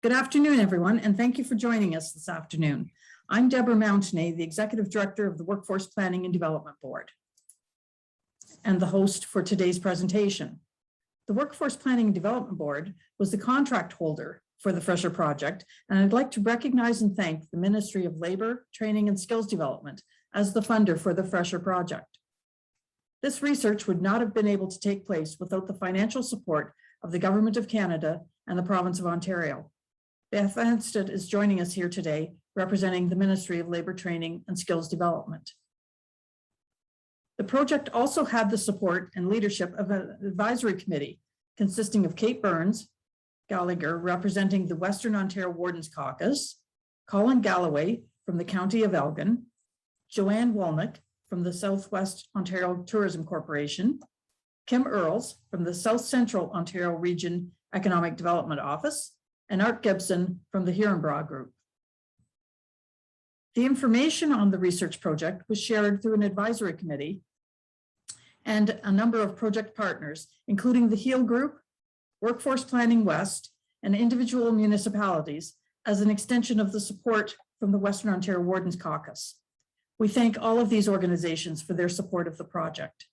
Good afternoon, everyone, and thank you for joining us this afternoon. I'm Deborah Mountenay, the Executive Director of the Workforce Planning and Development Board, and the host for today's presentation. The Workforce Planning and Development Board was the contract holder for the Fresher project, and I'd like to recognize and thank the Ministry of Labour, Training and Skills Development as the funder for the Fresher project. This research would not have been able to take place without the financial support of the Government of Canada and the Province of Ontario. Beth Anstead is joining us here today, representing the Ministry of Labour, Training and Skills Development. The project also had the support and leadership of an advisory committee consisting of Kate Burns Gallagher, representing the Western Ontario Wardens Caucus, Colin Galloway from the County of Elgin, Joanne Wolnick from the Southwest Ontario Tourism Corporation, Kim Earls from the South Central Ontario Region Economic Development Office, and Art Gibson from the Huronborough Group. The information on the research project was shared through an advisory committee and a number of project partners, including the HEAL Group, Workforce Planning West, and individual municipalities as an extension of the support from the Western Ontario Wardens Caucus. We thank all of these organizations for their support of the project.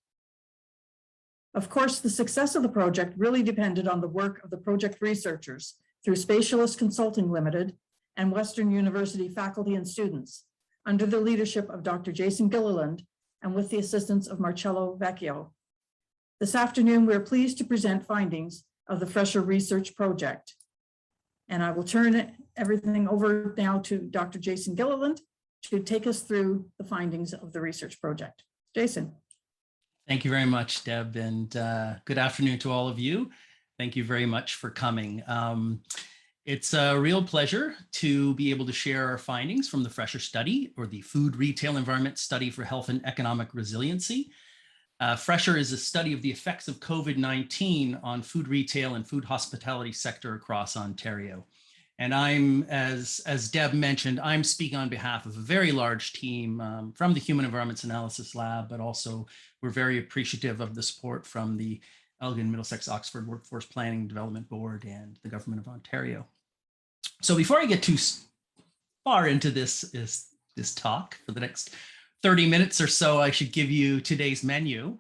Of course, the success of the project really depended on the work of the project researchers through Spatialist Consulting Limited and Western University faculty and students under the leadership of Dr. Jason Gilliland and with the assistance of Marcello Vecchio. This afternoon, we're pleased to present findings of the Fresher Research Project. And I will turn everything over now to Dr. Jason Gilliland to take us through the findings of the research project. Jason. Thank you very much, Deb, and good afternoon to all of you. Thank you very much for coming. It's a real pleasure to be able to share our findings from the Fresher study, or the Food Retail Environment Study for Health and Economic Resiliency. Fresher is a study of the effects of COVID-19 on food retail and food hospitality sector across Ontario. And I'm, as Deb mentioned, I'm speaking on behalf of a very large team from the Human Environments Analysis Lab, but also we're very appreciative of the support from the Elgin, Middlesex, Oxford Workforce Planning and Development Board and the Government of Ontario. So before I get too far into this talk, for the next 30 minutes or so, I should give you today's menu.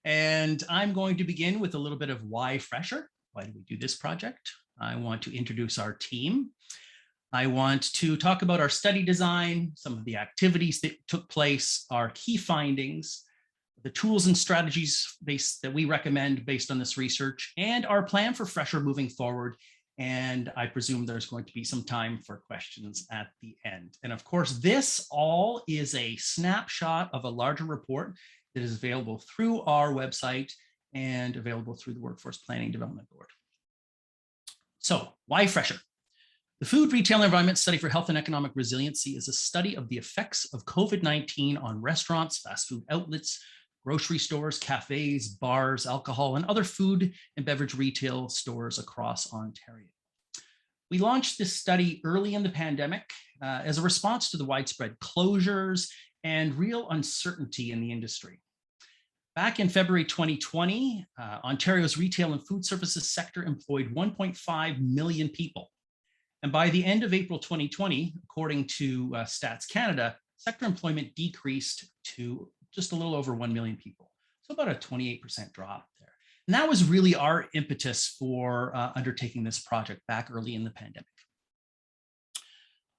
And I'm going to begin with a little bit of why Fresher. Why do we do this project? I want to introduce our team. I want to talk about our study design, some of the activities that took place, our key findings, the tools and strategies that we recommend based on this research, and our plan for Fresher moving forward. And I presume there's going to be some time for questions at the end. And of course, this all is a snapshot of a larger report that is available through our website and available through the Workforce Planning and Development Board. So why Fresher? The Food Retail Environment Study for Health and Economic Resiliency is a study of the effects of COVID-19 on restaurants, fast food outlets, grocery stores, cafes, bars, alcohol, and other food and beverage retail stores across Ontario. We launched this study early in the pandemic as a response to the widespread closures and real uncertainty in the industry. Back in February 2020, Ontario's retail and food services sector employed 1.5 million people. And by the end of April 2020, according to Stats Canada, sector employment decreased to just a little over 1 million people. So about a 28% drop there. And that was really our impetus for undertaking this project back early in the pandemic.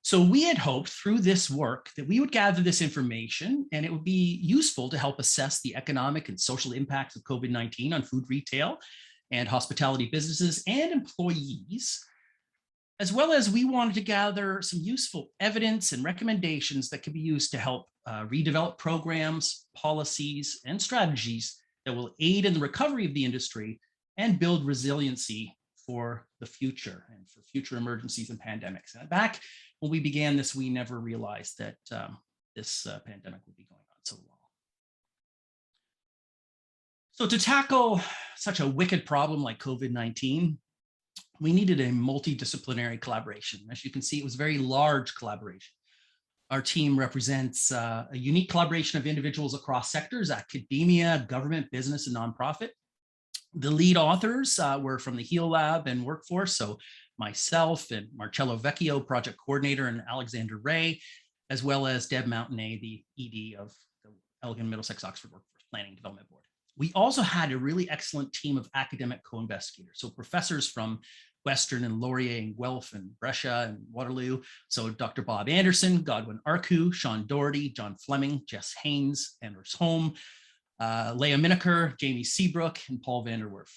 So we had hoped through this work that we would gather this information and it would be useful to help assess the economic and social impacts of COVID-19 on food retail and hospitality businesses and employees, as well as we wanted to gather some useful evidence and recommendations that can be used to help redevelop programs, policies, and strategies that will aid in the recovery of the industry and build resiliency for the future and for future emergencies and pandemics. And back when we began this, we never realized that this pandemic would be going on so long. So to tackle such a wicked problem like COVID-19, we needed a multidisciplinary collaboration. As you can see, it was a very large collaboration. Our team represents a unique collaboration of individuals across sectors: academia, government, business, and nonprofit. The lead authors were from the HEAL Lab and Workforce, so myself and Marcello Vecchio, project coordinator, and Alexander Ray, as well as Deb Mountainay, the ED of the Elgin Middlesex Oxford Workforce Planning Development Board. We also had a really excellent team of academic co-investigators. So professors from Western and Laurier and Guelph and Brescia and Waterloo. So Dr. Bob Anderson, Godwin Arku, Sean Doherty, John Fleming, Jess Haynes, Anders Holm, Leah Miniker, Jamie Seabrook, and Paul Vanderwerf.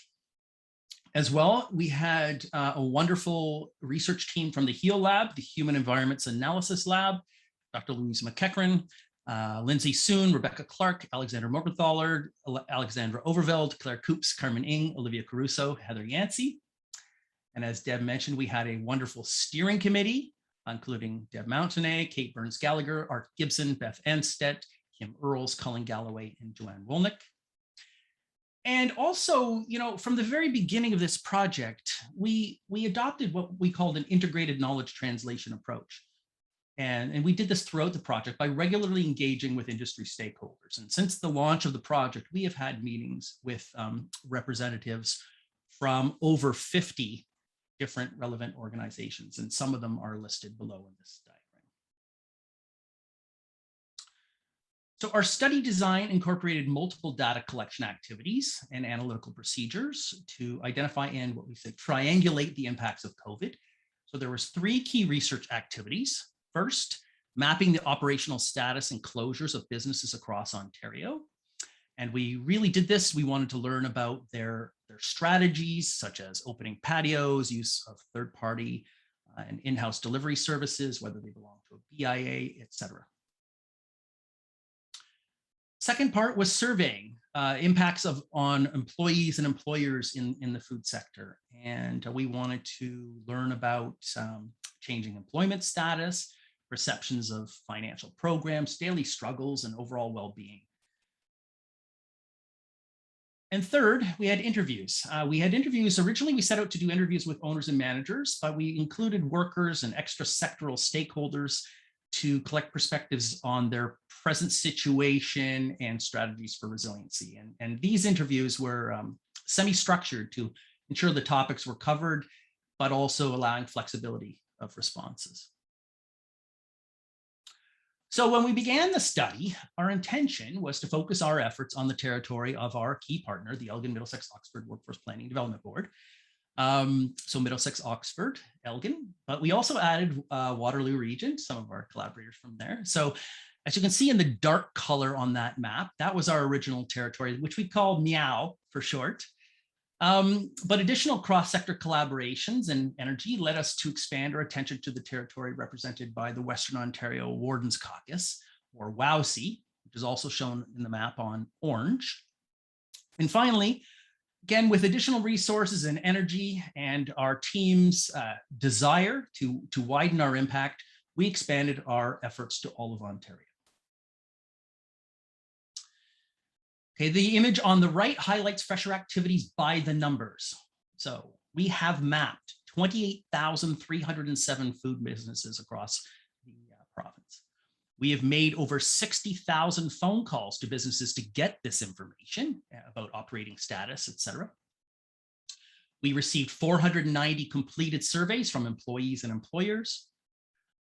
As well, we had a wonderful research team from the HEAL Lab, the Human Environments Analysis Lab, Dr. Louise McEachran, Lindsay Soon, Rebecca Clark, Alexander Morgenthaler, Alexandra Overveld, Claire Coops, Carmen Ing, Olivia Caruso, Heather Yancey. And as Deb mentioned, we had a wonderful steering committee, including Deb Mountainay, Kate Burns-Gallagher, Art Gibson, Beth Anstedt, Kim Earls, Colin Galloway, and Joanne Wolnick. And also, you know, from the very beginning of this project, we adopted what we called an integrated knowledge translation approach. And we did this throughout the project by regularly engaging with industry stakeholders. And since the launch of the project, we have had meetings with representatives from over 50 different relevant organizations, and some of them are listed below in this diagram. So our study design incorporated multiple data collection activities and analytical procedures to identify and what we say triangulate the impacts of COVID. So there was 3 key research activities. First, mapping the operational status and closures of businesses across Ontario. And we really did this. We wanted to learn about their strategies, such as opening patios, use of third-party and in-house delivery services, whether they belong to a BIA, et cetera. Second part was surveying impacts on employees and employers in the food sector. And we wanted to learn about changing employment status, perceptions of financial programs, daily struggles, and overall well-being. And third, we had interviews. Originally we set out to do interviews with owners and managers, but we included workers and extra sectoral stakeholders to collect perspectives on their present situation and strategies for resiliency. And these interviews were semi-structured to ensure the topics were covered, but also allowing flexibility of responses. So when we began the study, our intention was to focus our efforts on the territory of our key partner, the Elgin Middlesex Oxford Workforce Planning Development Board. So Middlesex Oxford, Elgin, but we also added Waterloo region, some of our collaborators from there. So as you can see in the dark color on that map, that was our original territory, which we call MEOW for short. But additional cross-sector collaborations and energy led us to expand our attention to the territory represented by the Western Ontario Wardens Caucus, or WOWC, which is also shown in the map on orange. And finally, again, with additional resources and energy and our team's desire to widen our impact, we expanded our efforts to all of Ontario. Okay, the image on the right highlights fresher activities by the numbers. So we have mapped 28,307 food businesses across the province. We have made over 60,000 phone calls to businesses to get this information about operating status, et cetera. We received 490 completed surveys from employees and employers.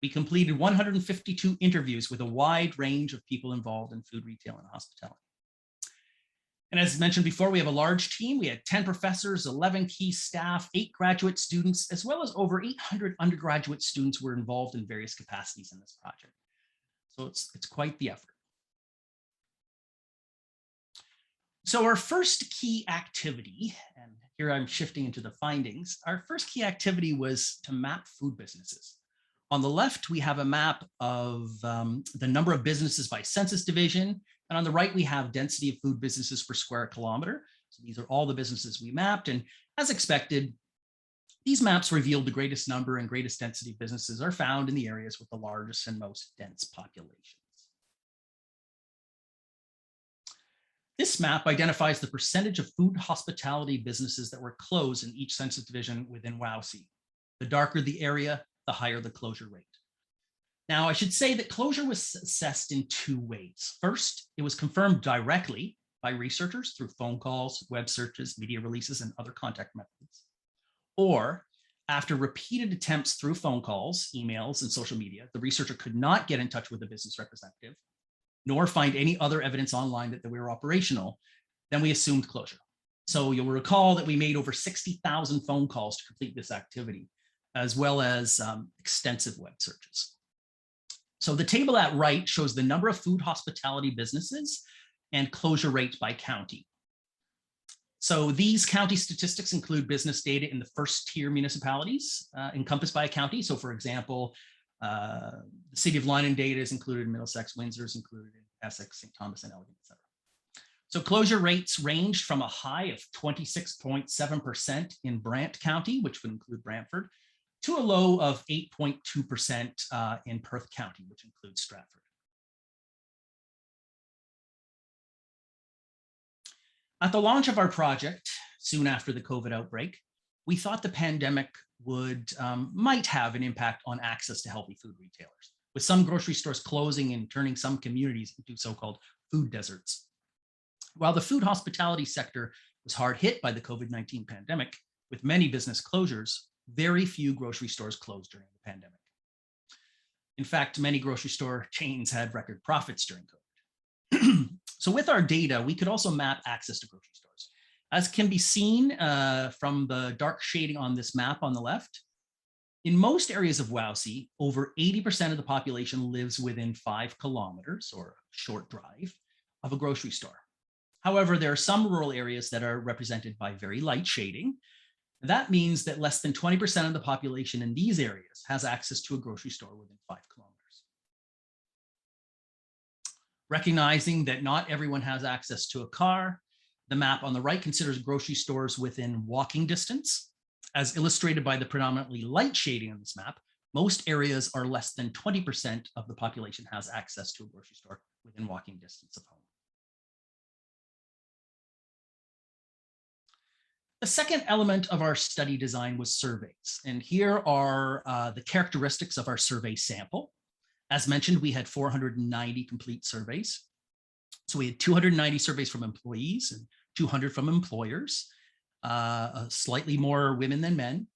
We completed 152 interviews with a wide range of people involved in food, retail, and hospitality. And as mentioned before, we have a large team. We had 10 professors, 11 key staff, 8 graduate students, as well as over 800 undergraduate students were involved in various capacities in this project. So it's quite the effort. So our first key activity, and here I'm shifting into the findings, our first key activity was to map food businesses. On the left, we have a map of the number of businesses by census division. And on the right, we have density of food businesses per square kilometer. So these are all the businesses we mapped. And as expected, these maps revealed the greatest number and greatest density of businesses are found in the areas with the largest and most dense populations. This map identifies the percentage of food hospitality businesses that were closed in each census division within WOWC. The darker the area, the higher the closure rate. Now, I should say that closure was assessed in 2 ways. First, it was confirmed directly by researchers through phone calls, web searches, media releases, and other contact methods. Or After repeated attempts through phone calls, emails, and social media, the researcher could not get in touch with the business representative, nor find any other evidence online that we were operational. Then we assumed closure. So you'll recall that we made over 60,000 phone calls to complete this activity, as well as extensive web searches. So the table at right shows the number of food hospitality businesses and closure rates by county. So these county statistics include business data in the first tier municipalities encompassed by a county. So for example, the city of London data is included in Middlesex, Windsor is included in Essex, St. Thomas, and Elgin, etc. So closure rates ranged from a high of 26.7% in Brant County, which would include Brantford, to a low of 8.2% in Perth County, which includes Stratford. At the launch of our project, soon after the COVID outbreak, we thought the pandemic might have an impact on access to healthy food retailers, with some grocery stores closing and turning some communities into so-called food deserts. While the food hospitality sector was hard hit by the COVID-19 pandemic, with many business closures, very few grocery stores closed during the pandemic. In fact, many grocery store chains had record profits during COVID. So with our data, we could also map access to grocery stores. As can be seen from the dark shading on this map on the left, in most areas of Wowsy, over 80% of the population lives within 5 kilometers, or a short drive, of a grocery store. However, there are some rural areas that are represented by very light shading. That means that less than 20% of the population in these areas has access to a grocery store within 5 kilometers. Recognizing that not everyone has access to a car, the map on the right considers grocery stores within walking distance. As illustrated by the predominantly light shading on this map, most areas are less than 20% of the population has access to a grocery store within walking distance of home. The second element of our study design was surveys. And here are the characteristics of our survey sample. As mentioned, we had 490 complete surveys. So we had 290 surveys from employees and 200 from employers, slightly more women than men.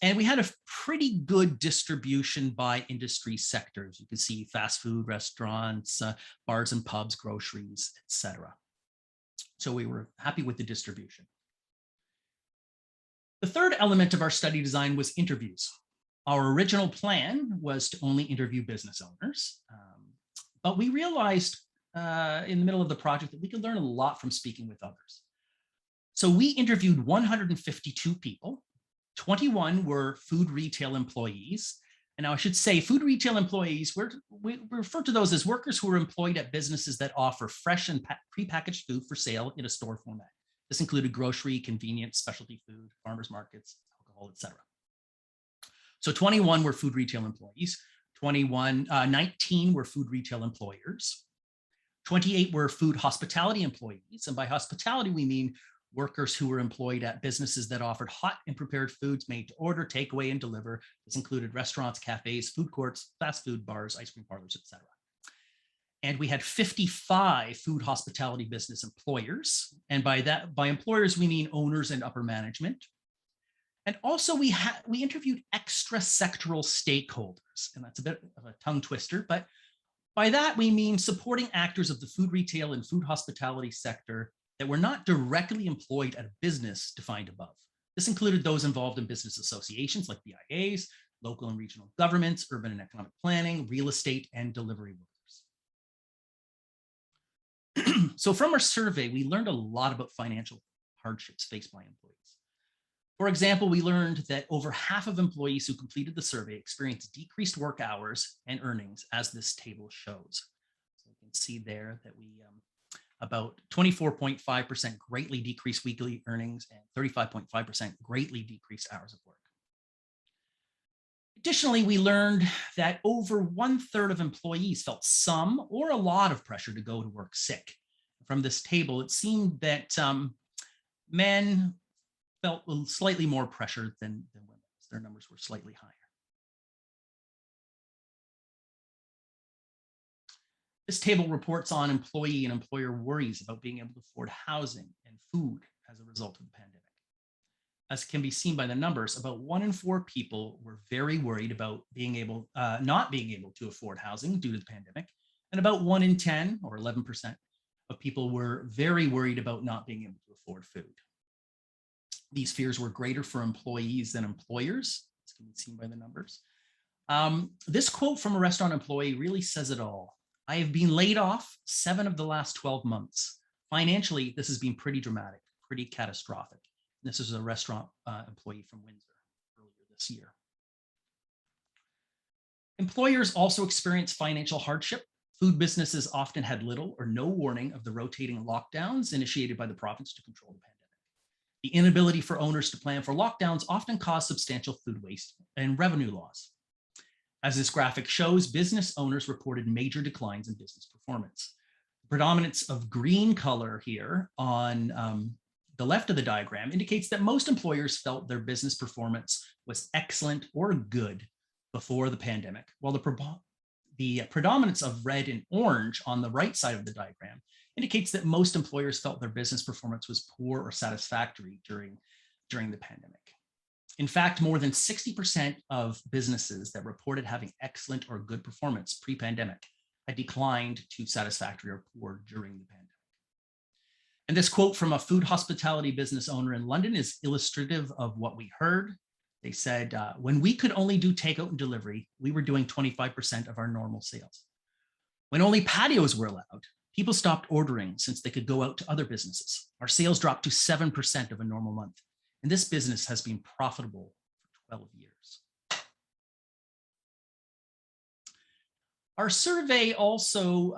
And we had a pretty good distribution by industry sectors. You can see fast food, restaurants, bars and pubs, groceries, etc. So we were happy with the distribution. The third element of our study design was interviews. Our original plan was to only interview business owners, but we realized in the middle of the project that we could learn a lot from speaking with others. So we interviewed 152 people. 21 were food retail employees. And now I should say food retail employees, we refer to those as workers who are employed at businesses that offer fresh and prepackaged food for sale in a store format. This included grocery, convenience, specialty food, farmers markets, alcohol, etc. So 21 were food retail employees, 19 were food retail employers, 28 were food hospitality employees. And by hospitality, we mean workers who were employed at businesses that offered hot and prepared foods made to order, takeaway, and deliver. This included restaurants, cafes, food courts, fast food bars, ice cream parlors, etc. And we had 55 food hospitality business employers. And by employers, we mean owners and upper management. And also we interviewed extra sectoral stakeholders, and that's a bit of a tongue twister, but by that we mean supporting actors of the food retail and food hospitality sector that were not directly employed at a business defined above. This included those involved in business associations like BIAs, local and regional governments, urban and economic planning, real estate, and delivery workers. So from our survey, we learned a lot about financial hardships faced by employees. For example, we learned that over half of employees who completed the survey experienced decreased work hours and earnings, as this table shows. So you can see there that we about 24.5% greatly decreased weekly earnings and 35.5% greatly decreased hours of work. Additionally, we learned that over 1/3 of employees felt some or a lot of pressure to go to work sick. From this table, it seemed that men felt slightly more pressure than women. Their numbers were slightly higher. This table reports on employee and employer worries about being able to afford housing and food as a result of the pandemic. as can be seen by the numbers, about 1 in 4 people were very worried about not being able to afford housing due to the pandemic. And about 1 in 10 or 11% of people were very worried about not being able to afford food. These fears were greater for employees than employers, as can be seen by the numbers. This quote from a restaurant employee really says it all. I have been laid off 7 of the last 12 months. Financially, this has been pretty dramatic, pretty catastrophic. This is a restaurant employee from Windsor earlier this year. Employers also experience financial hardship. Food businesses often had little or no warning of the rotating lockdowns initiated by the province to control the pandemic. The inability for owners to plan for lockdowns often caused substantial food waste and revenue loss. As this graphic shows, business owners reported major declines in business performance. The predominance of green color here on the left of the diagram indicates that most employers felt their business performance was excellent or good before the pandemic, while the predominance of red and orange on the right side of the diagram indicates that most employers felt their business performance was poor or satisfactory during the pandemic. In fact, more than 60% of businesses that reported having excellent or good performance pre-pandemic had declined to satisfactory or poor during the pandemic. And this quote from a food hospitality business owner in London is illustrative of what we heard. They said, when we could only do takeout and delivery, we were doing 25% of our normal sales. When only patios were allowed, people stopped ordering since they could go out to other businesses. Our sales dropped to 7% of a normal month. And this business has been profitable for 12 years. Our survey also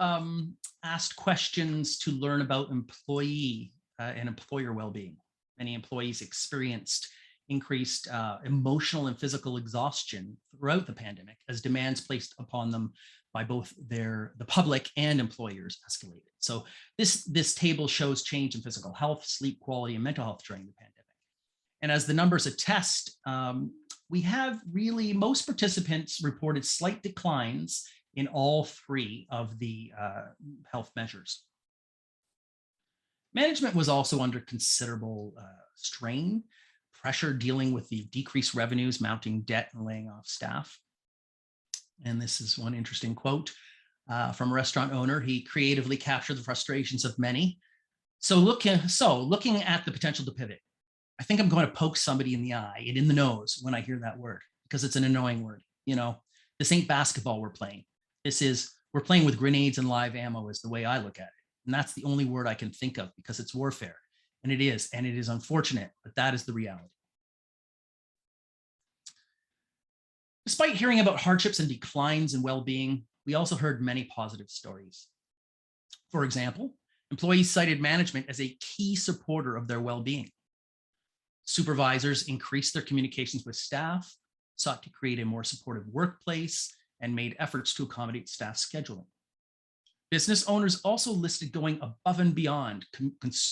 asked questions to learn about employee and employer well-being. Many employees experienced increased emotional and physical exhaustion throughout the pandemic as demands placed upon them by both the public and employers escalated. So this table shows change in physical health, sleep quality, and mental health during the pandemic. And as the numbers attest, we have really, most participants reported slight declines in all 3 of the health measures. Management was also under considerable strain, pressure dealing with the decreased revenues, mounting debt, and laying off staff. And this is one interesting quote from a restaurant owner. He creatively captured the frustrations of many. So looking at the potential to pivot, I think I'm going to poke somebody in the eye and in the nose when I hear that word, because it's an annoying word. You know, this ain't basketball we're playing. We're playing with grenades and live ammo is the way I look at it. And that's the only word I can think of because it's warfare. And it is unfortunate, but that is the reality. Despite hearing about hardships and declines in well-being, we also heard many positive stories. For example, employees cited management as a key supporter of their well-being. Supervisors increased their communications with staff, sought to create a more supportive workplace, and made efforts to accommodate staff scheduling. Business owners also listed going above and beyond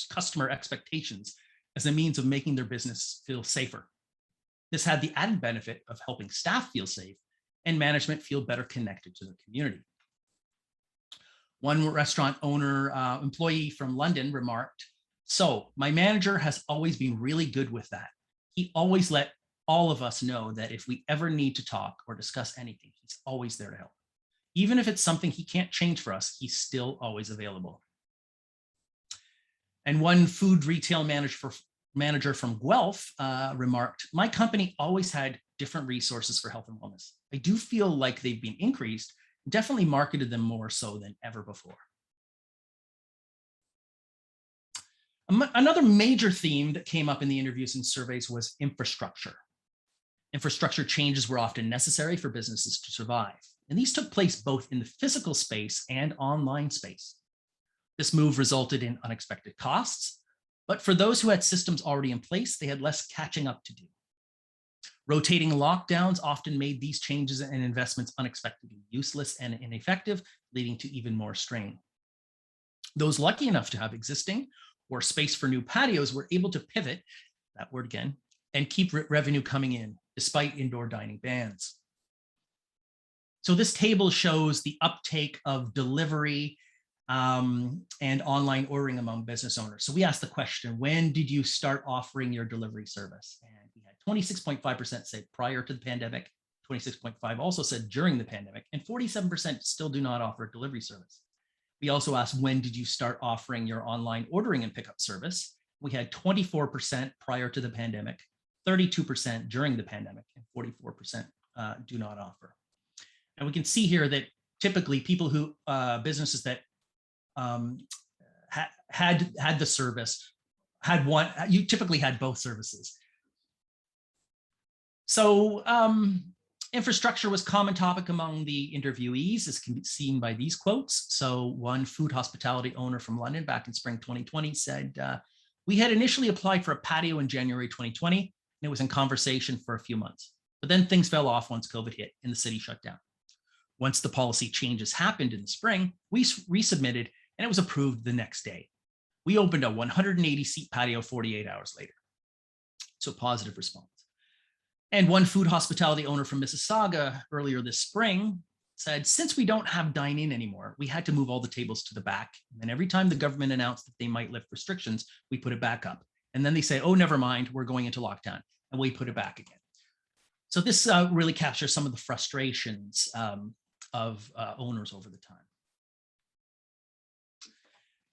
customer expectations as a means of making their business feel safer. This had the added benefit of helping staff feel safe and management feel better connected to their community. One restaurant owner employee from London remarked, "So my manager has always been really good with that. He always let all of us know that if we ever need to talk or discuss anything, he's always there to help. Even if it's something he can't change for us, he's still always available." And one food retail manager from Guelph remarked, "My company always had different resources for health and wellness. I do feel like they've been increased, definitely marketed them more so than ever before." Another major theme that came up in the interviews and surveys was infrastructure. Infrastructure changes were often necessary for businesses to survive, and these took place both in the physical space and online space. This move resulted in unexpected costs, but for those who had systems already in place, they had less catching up to do. Rotating lockdowns often made these changes and investments unexpectedly useless and ineffective, leading to even more strain. Those lucky enough to have existing or space for new patios were able to pivot, that word again, and keep revenue coming in despite indoor dining bans. So this table shows the uptake of delivery and online ordering among business owners. So we asked the question, when did you start offering your delivery service? And we had 26.5% say prior to the pandemic, 26.5% also said during the pandemic, and 47% still do not offer a delivery service. We also asked, when did you start offering your online ordering and pickup service? We had 24% prior to the pandemic, 32% during the pandemic, and 44% do not offer. And we can see here that typically people who, businesses that had the service, had one, you typically had both services. So infrastructure was a common topic among the interviewees, as can be seen by these quotes. So one food hospitality owner from London back in spring 2020 said, we had initially applied for a patio in January 2020, and it was in conversation for a few months. But then things fell off once COVID hit and the city shut down. Once the policy changes happened in the spring, we resubmitted and it was approved the next day. We opened a 180-seat patio 48 hours later. So positive response. And one food hospitality owner from Mississauga earlier this spring said, since we don't have dine-in anymore, we had to move all the tables to the back. And then every time the government announced that they might lift restrictions, we put it back up. And then they say, oh, never mind, we're going into lockdown. And we put it back again. So this really captures some of the frustrations of owners over the time.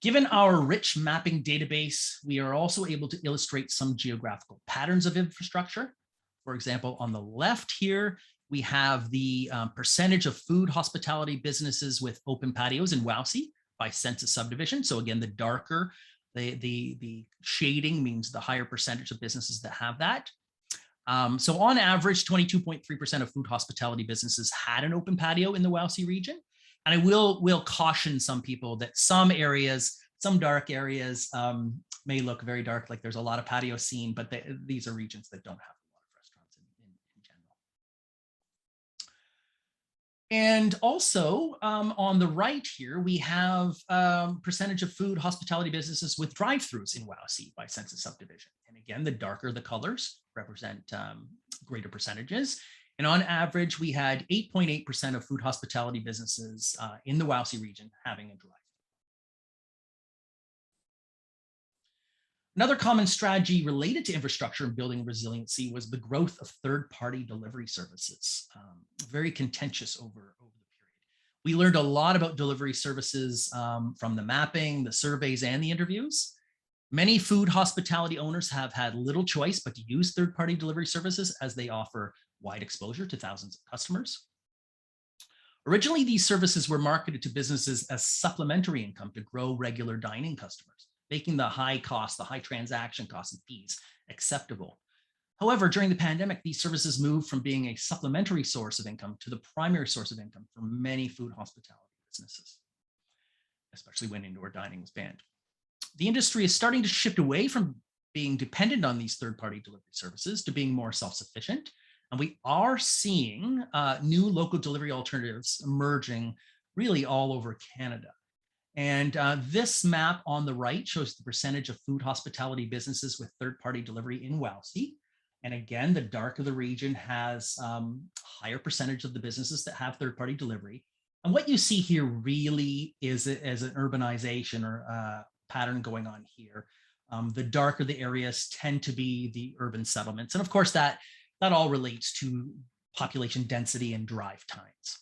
Given our rich mapping database, we are also able to illustrate some geographical patterns of infrastructure. For example, on the left here, we have the percentage of food hospitality businesses with open patios in Wowsy by census subdivision. So again, the darker the shading means the higher percentage of businesses that have that. So on average, 22.3% of food hospitality businesses had an open patio in the Wowsy region. And I will caution some people that some areas, some dark areas may look very dark, like there's a lot of patio scene, but these are regions that don't have a lot of restaurants in general. And also on the right here, we have percentage of food hospitality businesses with drive-throughs in Wowsy by census subdivision. And again, the darker the colors represent greater percentages. And on average, we had 8.8% of food hospitality businesses in the Wowsy region having a drive. Another common strategy related to infrastructure and building resiliency was the growth of third-party delivery services, very contentious over the period. We learned a lot about delivery services from the mapping, the surveys, and the interviews. Many food hospitality owners have had little choice but to use third-party delivery services as they offer wide exposure to thousands of customers. Originally, these services were marketed to businesses as supplementary income to grow regular dining customers, making the high cost, the high transaction costs and fees acceptable. However, during the pandemic, these services moved from being a supplementary source of income to the primary source of income for many food hospitality businesses, especially when indoor dining was banned. The industry is starting to shift away from being dependent on these third-party delivery services to being more self-sufficient. And we are seeing new local delivery alternatives emerging really all over Canada. And this map on the right shows the percentage of food hospitality businesses with third-party delivery in Wowsy. And again, the darker the region has higher percentage of the businesses that have third-party delivery. And what you see here really is as an urbanization or pattern going on here. The darker the areas tend to be the urban settlements. And of course, that all relates to population density and drive times.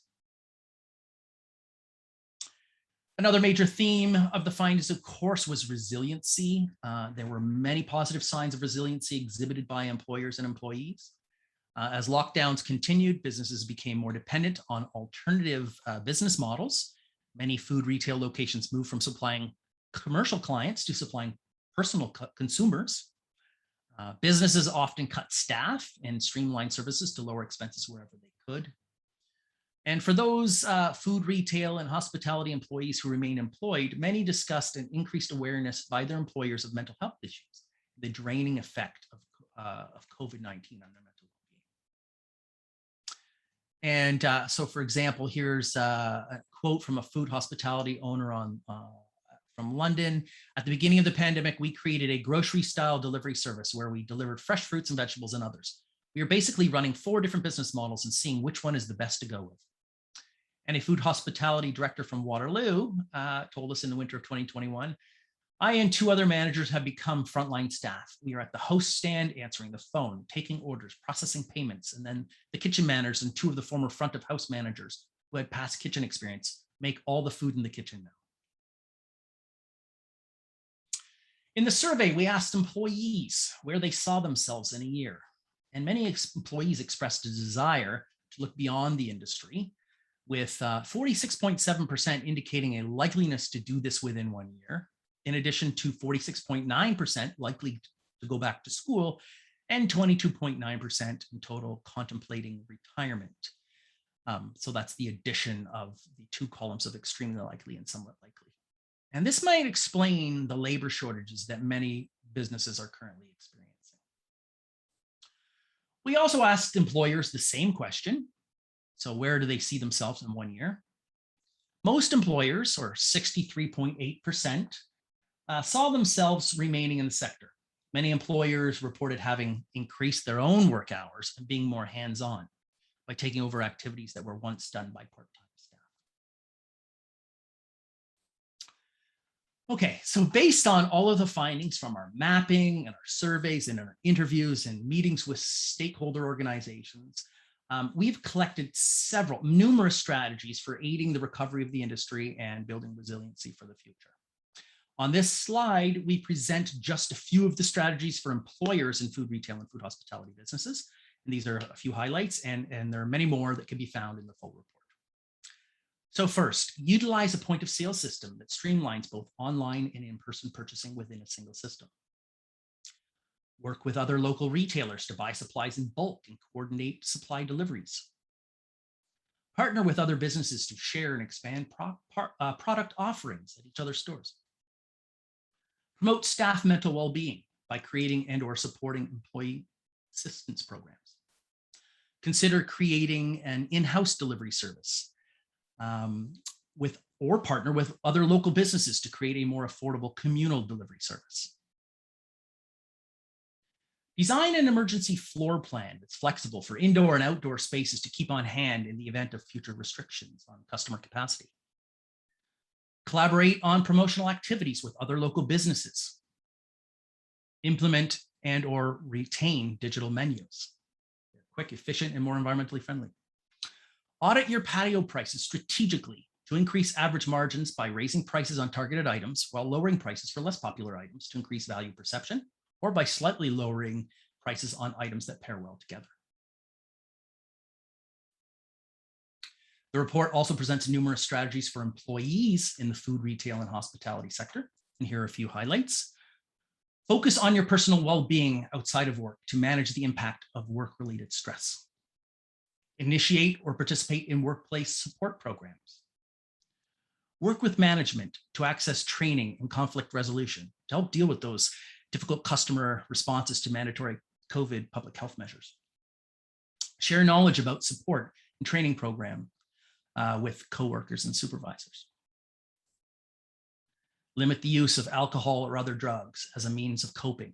Another major theme of the findings, of course, was resiliency. There were many positive signs of resiliency exhibited by employers and employees. As lockdowns continued, businesses became more dependent on alternative business models. Many food retail locations moved from supplying commercial clients to supplying personal consumers. Businesses often cut staff and streamlined services to lower expenses wherever they could. And for those food retail and hospitality employees who remain employed, many discussed an increased awareness by their employers of mental health issues, the draining effect of COVID-19 on their mental well-being. And so, for example, here's a quote from a food hospitality owner from London. At the beginning of the pandemic, we created a grocery-style delivery service where we delivered fresh fruits and vegetables and others. We are basically running 4 different business models and seeing which one is the best to go with. and a food hospitality director from Waterloo told us in the winter of 2021, I and 2 other managers have become frontline staff. We are at the host stand, answering the phone, taking orders, processing payments, and then the kitchen managers and 2 of the former front of house managers who had past kitchen experience make all the food in the kitchen now. In the survey, we asked employees where they saw themselves in a year, and many employees expressed a desire to look beyond the industry, with 46.7% indicating a likeliness to do this within 1 year, in addition to 46.9% likely to go back to school, and 22.9% in total contemplating retirement. So that's the addition of the 2 columns of extremely likely and somewhat likely. And this might explain the labor shortages that many businesses are currently experiencing. We also asked employers the same question. So where do they see themselves in 1 year? Most employers, or 63.8%, saw themselves remaining in the sector. Many employers reported having increased their own work hours and being more hands-on by taking over activities that were once done by part-time staff. Okay, so based on all of the findings from our mapping and our surveys and our interviews and meetings with stakeholder organizations, we've collected numerous strategies for aiding the recovery of the industry and building resiliency for the future. On this slide, we present just a few of the strategies for employers in food retail and food hospitality businesses. And these are a few highlights, and there are many more that can be found in the full report. So first, utilize a point of sale system that streamlines both online and in-person purchasing within a single system. Work with other local retailers to buy supplies in bulk and coordinate supply deliveries. Partner with other businesses to share and expand product offerings at each other's stores. Promote staff mental well-being by creating and/or supporting employee assistance programs. Consider creating an in-house delivery service or partner with other local businesses to create a more affordable communal delivery service. Design an emergency floor plan that's flexible for indoor and outdoor spaces to keep on hand in the event of future restrictions on customer capacity. Collaborate on promotional activities with other local businesses. Implement and/or retain digital menus. They're quick, efficient, and more environmentally friendly. Audit your patio prices strategically to increase average margins by raising prices on targeted items while lowering prices for less popular items to increase value perception, or by slightly lowering prices on items that pair well together. The report also presents numerous strategies for employees in the food, retail, and hospitality sector. And here are a few highlights. Focus on your personal well-being outside of work to manage the impact of work-related stress. Initiate or participate in workplace support programs. Work with management to access training and conflict resolution to help deal with those difficult customer responses to mandatory COVID public health measures. Share knowledge about support and training program with coworkers and supervisors. Limit the use of alcohol or other drugs as a means of coping.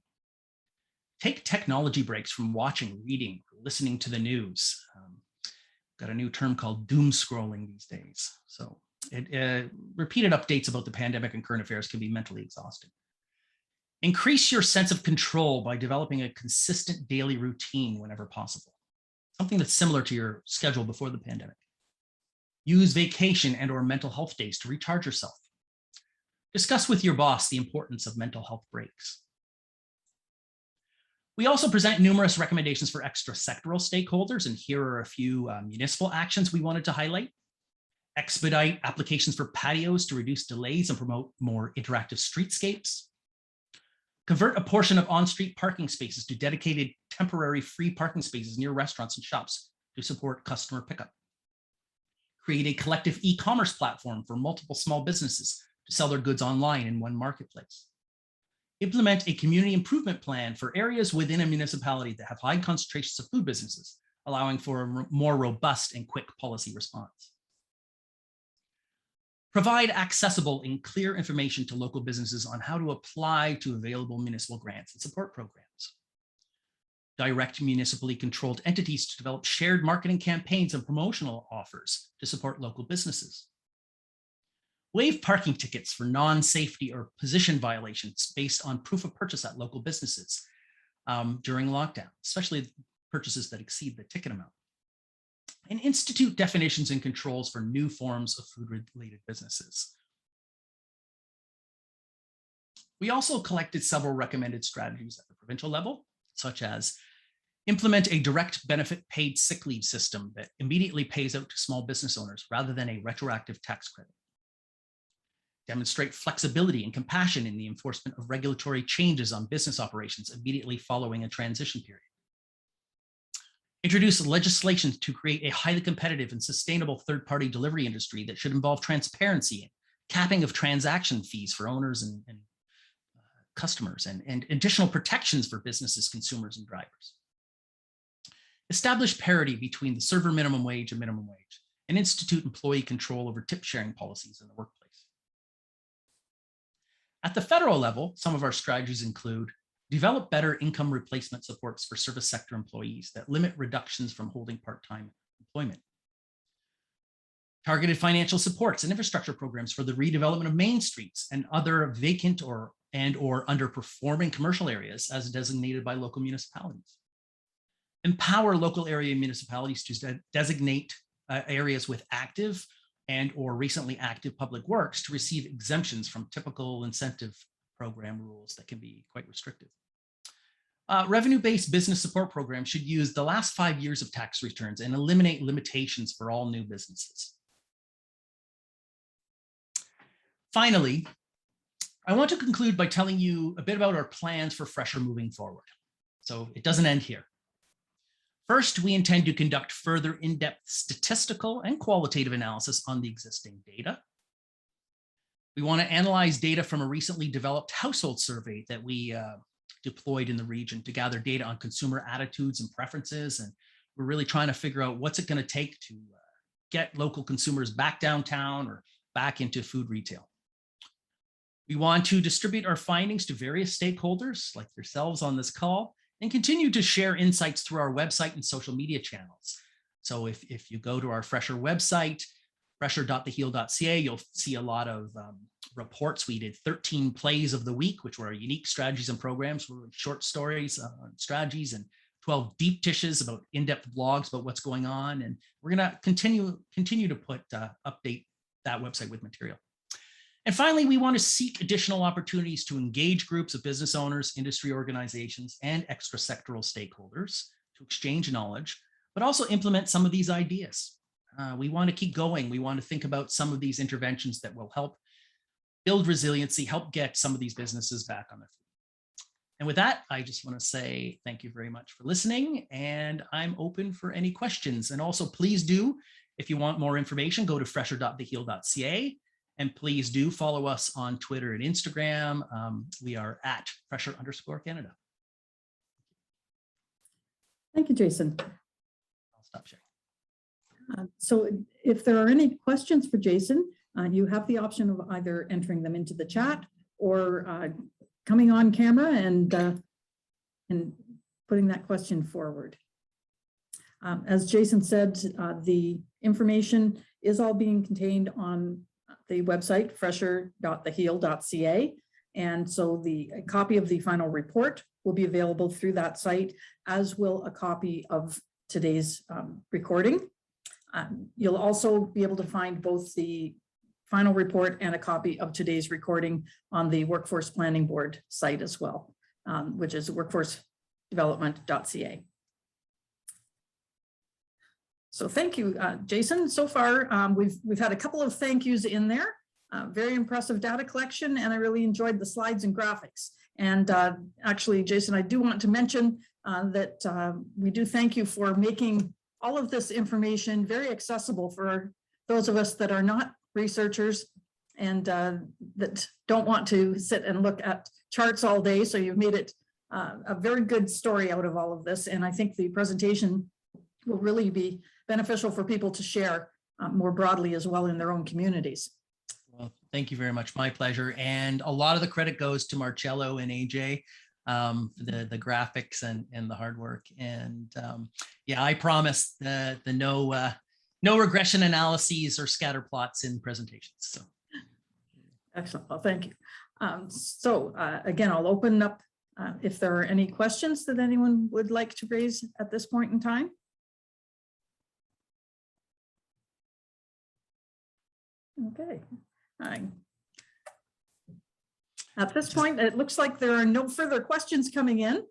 Take technology breaks from watching, reading, or listening to the news. Got a new term called doom scrolling these days. So repeated updates about the pandemic and current affairs can be mentally exhausting. Increase your sense of control by developing a consistent daily routine whenever possible, something that's similar to your schedule before the pandemic. Use vacation and/or mental health days to recharge yourself. Discuss with your boss the importance of mental health breaks. We also present numerous recommendations for extra sectoral stakeholders, and here are a few municipal actions we wanted to highlight. Expedite applications for patios to reduce delays and promote more interactive streetscapes. Convert a portion of on-street parking spaces to dedicated temporary free parking spaces near restaurants and shops to support customer pickup. Create a collective e-commerce platform for multiple small businesses to sell their goods online in one marketplace. Implement a community improvement plan for areas within a municipality that have high concentrations of food businesses, allowing for a more robust and quick policy response. Provide accessible and clear information to local businesses on how to apply to available municipal grants and support programs. direct municipally controlled entities to develop shared marketing campaigns and promotional offers to support local businesses. Waive parking tickets for non-safety or position violations based on proof of purchase at local businesses during lockdown, especially purchases that exceed the ticket amount. And institute definitions and controls for new forms of food-related businesses. We also collected several recommended strategies at the provincial level, such as implement a direct benefit paid sick leave system that immediately pays out to small business owners rather than a retroactive tax credit. Demonstrate flexibility and compassion in the enforcement of regulatory changes on business operations immediately following a transition period. Introduce legislation to create a highly competitive and sustainable third-party delivery industry that should involve transparency and capping of transaction fees for owners and customers, and additional protections for businesses, consumers, and drivers. Establish parity between the server minimum wage and minimum wage, and institute employee control over tip sharing policies in the workplace. At the federal level, some of our strategies include develop better income replacement supports for service sector employees that limit reductions from holding part-time employment. Targeted financial supports and infrastructure programs for the redevelopment of main streets and other vacant or underperforming commercial areas as designated by local municipalities. Empower local area municipalities to designate areas with active and or recently active public works to receive exemptions from typical incentive program rules that can be quite restrictive. Revenue-based business support programs should use the last 5 years of tax returns and eliminate limitations for all new businesses. Finally, I want to conclude by telling you a bit about our plans for Fresher moving forward. So it doesn't end here. First, we intend to conduct further in-depth statistical and qualitative analysis on the existing data. We want to analyze data from a recently developed household survey that we deployed in the region to gather data on consumer attitudes and preferences. And we're really trying to figure out what's it going to take to get local consumers back downtown or back into food retail. We want to distribute our findings to various stakeholders like yourselves on this call and continue to share insights through our website and social media channels. So if you go to our Fresher website, fresher.theheel.ca, you'll see a lot of reports. We did 13 plays of the week, which were our unique strategies and programs, short stories on strategies, and 12 deep dishes about in-depth blogs about what's going on. And we're going to continue to update that website with material. And finally, we want to seek additional opportunities to engage groups of business owners, industry organizations, and extra sectoral stakeholders to exchange knowledge, but also implement some of these ideas. We want to keep going. We want to think about some of these interventions that will help build resiliency, help get some of these businesses back on their feet. And with that, I just want to say thank you very much for listening, and I'm open for any questions. And also, please do, if you want more information, go to fresher.theheel.ca. And please do follow us on Twitter and Instagram. We are at Fresher_Canada. Thank you, Jason. I'll stop sharing. So if there are any questions for Jason, you have the option of either entering them into the chat or coming on camera and putting that question forward. As Jason said, the information is all being contained on the website, fresher.theheel.ca. And so a copy of the final report will be available through that site, as will a copy of today's recording. You'll also be able to find both the final report and a copy of today's recording on the Workforce Planning Board site as well, which is workforcedevelopment.ca. So thank you, Jason. So far, we've had a couple of thank yous in there. Very impressive data collection, and I really enjoyed the slides and graphics. And actually, Jason, I do want to mention that we do thank you for making all of this information very accessible for those of us that are not researchers and that don't want to sit and look at charts all day. So you've made it a very good story out of all of this. And I think the presentation will really be beneficial for people to share more broadly as well in their own communities. Well, thank you very much. My pleasure. And a lot of the credit goes to Marcello and AJ. the graphics and the hard work. And yeah, I promise the no regression analyses or scatter plots in presentations. So. Excellent. Well, thank you. Again, I'll open up if there are any questions that anyone would like to raise at this point in time. Okay. At this point, it looks like there are no further questions coming in.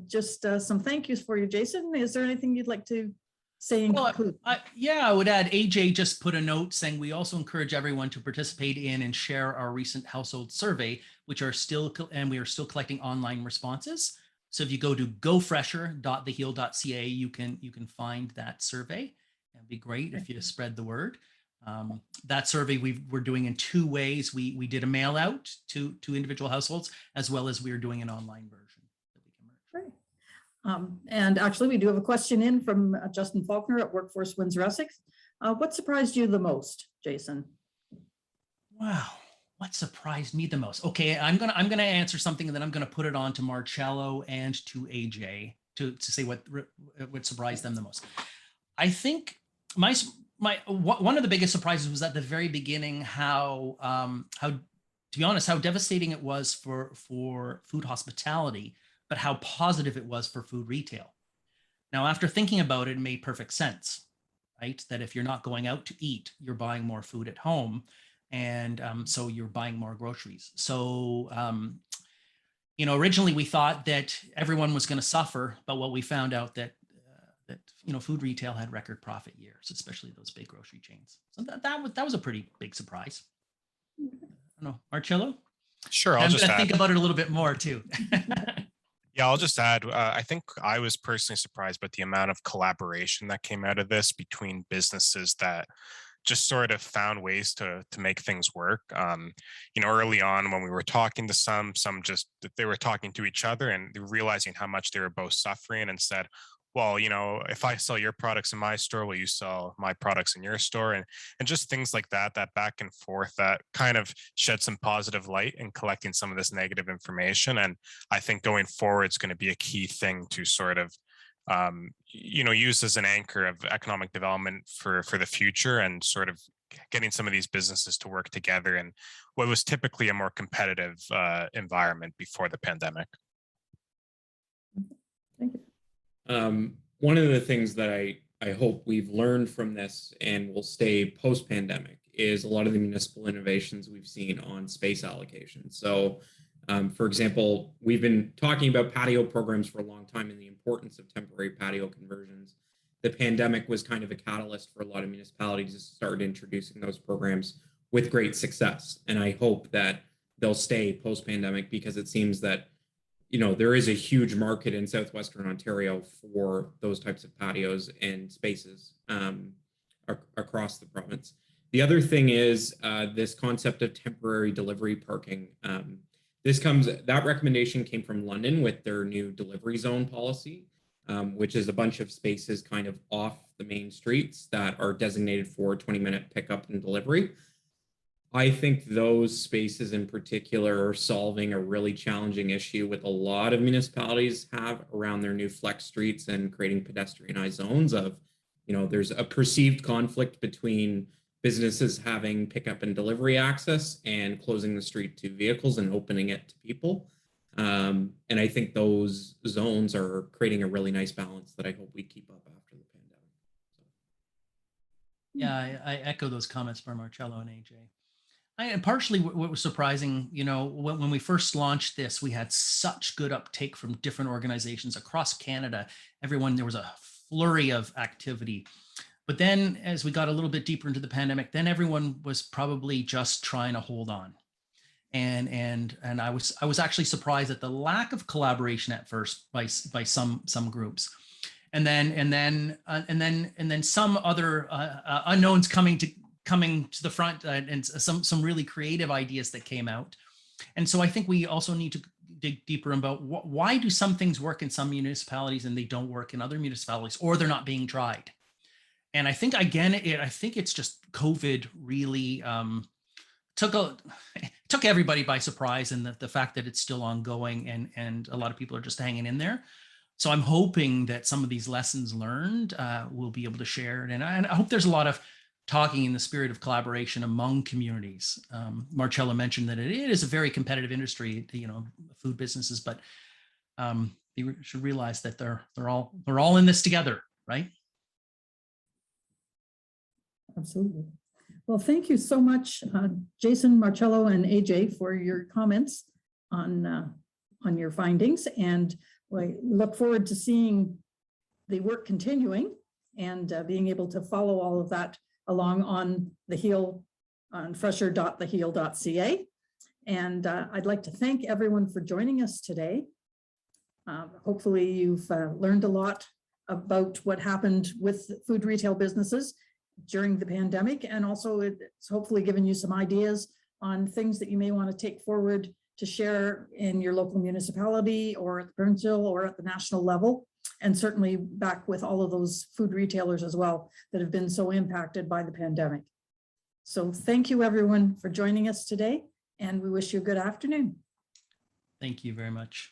Just some thank yous for you, Jason. Is there anything you'd like to say in conclusion? Yeah, I would add, AJ just put a note saying we also encourage everyone to participate in and share our recent household survey, which are still, and we are still collecting online responses. So if you go to gofresher.theheal.ca, you can find that survey. It'd be great if you spread the word. That survey we're doing in two ways. We did a mail out to individual households, as well as we are doing an online version that we can merge. Great. And actually, we do have a question in from Justin Faulkner at Workforce Windsor Essex. What surprised you the most, Jason? Wow, what surprised me the most? Okay, I'm gonna answer something, and then I'm gonna put it on to Marcello and to AJ to say what surprised them the most. I think one of the biggest surprises was at the very beginning how to be honest, how devastating it was for food hospitality, but how positive it was for food retail. Now, after thinking about it, it made perfect sense, right? That if you're not going out to eat, you're buying more food at home, and so you're buying more groceries. So originally we thought that everyone was going to suffer, but what we found out that food retail had record profit years, especially those big grocery chains. So that was a pretty big surprise. I don't know, Marcello? Sure, I'm going to think about it a little bit more too. Yeah, I'll just add, I think I was personally surprised by the amount of collaboration that came out of this between businesses that just sort of found ways to make things work. Early on when we were talking to some just they were talking to each other and realizing how much they were both suffering, and said, well, if I sell your products in my store, will you sell my products in your store? And just things like that back and forth that kind of shed some positive light in collecting some of this negative information. And I think going forward, it's going to be a key thing to sort of, use as an anchor of economic development for the future, and sort of getting some of these businesses to work together in what was typically a more competitive environment before the pandemic. Thank you. One of the things that I hope we've learned from this and will stay post-pandemic is a lot of the municipal innovations we've seen on space allocation. So, for example, we've been talking about patio programs for a long time and the importance of temporary patio conversions. The pandemic was kind of a catalyst for a lot of municipalities to start introducing those programs with great success. And I hope that they'll stay post-pandemic, because it seems that there is a huge market in Southwestern Ontario for those types of patios and spaces across the province. The other thing is this concept of temporary delivery parking. That recommendation came from London with their new delivery zone policy, which is a bunch of spaces kind of off the main streets that are designated for 20-minute pickup and delivery. I think those spaces in particular are solving a really challenging issue with a lot of municipalities have around their new flex streets and creating pedestrianized zones of, there's a perceived conflict between businesses having pickup and delivery access and closing the street to vehicles and opening it to people. And I think those zones are creating a really nice balance that I hope we keep up after the pandemic. Yeah, I echo those comments from Marcello and AJ. And partially what was surprising, when we first launched this, we had such good uptake from different organizations across Canada. There was a flurry of activity. But then as we got a little bit deeper into the pandemic, then everyone was probably just trying to hold on. And I was actually surprised at the lack of collaboration at first by some groups. And then some other unknowns coming to the front, and some really creative ideas that came out. And so I think we also need to dig deeper about why do some things work in some municipalities and they don't work in other municipalities, or they're not being tried. And I think, again, I think it's just COVID really took took everybody by surprise, and the fact that it's still ongoing and a lot of people are just hanging in there. So I'm hoping that some of these lessons learned we'll be able to share. And I hope there's a lot of talking in the spirit of collaboration among communities. Marcella mentioned that it is a very competitive industry, food businesses, but you should realize that they're all in this together, right? Absolutely. Well, thank you so much, Jason, Marcello, and AJ, for your comments on your findings. And we look forward to seeing the work continuing and being able to follow all of that along on the Heel, on fresher.theheel.ca. And I'd like to thank everyone for joining us today. Hopefully you've learned a lot about what happened with food retail businesses during the pandemic, and also it's hopefully given you some ideas on things that you may want to take forward to share in your local municipality or at the provincial or at the national level, and certainly back with all of those food retailers as well that have been so impacted by the pandemic. So thank you everyone for joining us today, and we wish you a good afternoon. Thank you very much.